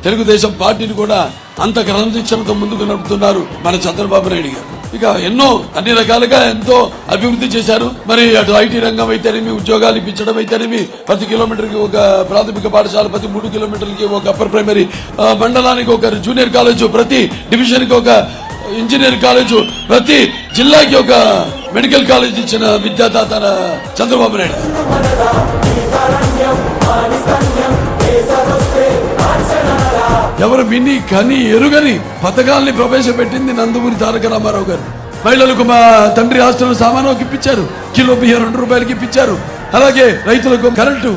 తెలుగుదేశం పార్టీని కూడా అంత క్రమశిక్షణతో ముందుకు నడుపుతున్నారు మన చంద్రబాబు నాయుడు గారు. ఇక ఎన్నో అన్ని రకాలుగా ఎంతో అభివృద్ధి చేశారు. మరి అటు ఐటీ రంగం అయితేనేమి, ఉద్యోగాలు ఇప్పించడం అయితేనేమి, ప్రతి కిలోమీటర్కి ఒక ప్రాథమిక పాఠశాల, ప్రతి 3 కిలోమీటర్లకి ఒక అప్పర్ ప్రైమరీ, మండలానికి ఒక జూనియర్ కాలేజు, ప్రతి డివిజన్కి ఒక ఇంజనీర్ కాలేజు, ప్రతి జిల్లాకి ఒక మెడికల్ కాలేజ్ ఇచ్చిన విద్యాదాత చంద్రబాబు నాయుడు. ఎవరు విని కని ఎరుగని పథకాల్ని ప్రవేశపెట్టింది నందమూరి తారక రామారావు గారు. మహిళలకు మా తండ్రి ఆస్తులను సామానుకి ఇప్పించారు, కిలో బియ్యం 2 రూపాయలకి ఇప్పించారు. అలాగే రైతులకు కరెంటు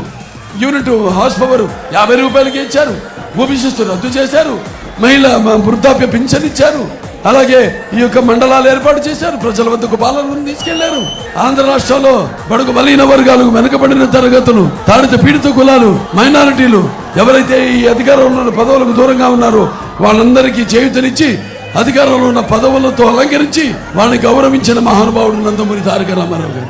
యూనిట్ హార్స్ పవర్ 50 రూపాయలకి ఇచ్చారు. భూమి శిస్తు రద్దు చేశారు. మహిళ వృద్ధాప్య పింఛన్ ఇచ్చారు. అలాగే ఈ యొక్క మండలాలు ఏర్పాటు చేశారు. ప్రజల వద్దకు పాలనను తీసుకెళ్లారు. ఆంధ్ర రాష్ట్రంలో బడుగు బలహీన వర్గాలు, వెనుకబడిన తరగతులు, తాడిత పీడిత కులాలు, మైనారిటీలు ఎవరైతే ఈ అధికారంలో ఉన్న పదవులకు దూరంగా ఉన్నారో వాళ్ళందరికీ చేయూతనిచ్చి అధికారంలో ఉన్న పదవులతో అలంకరించి వాళ్ళని గౌరవించిన మహానుభావుడు నందమూరి తారక రామారావు గారు.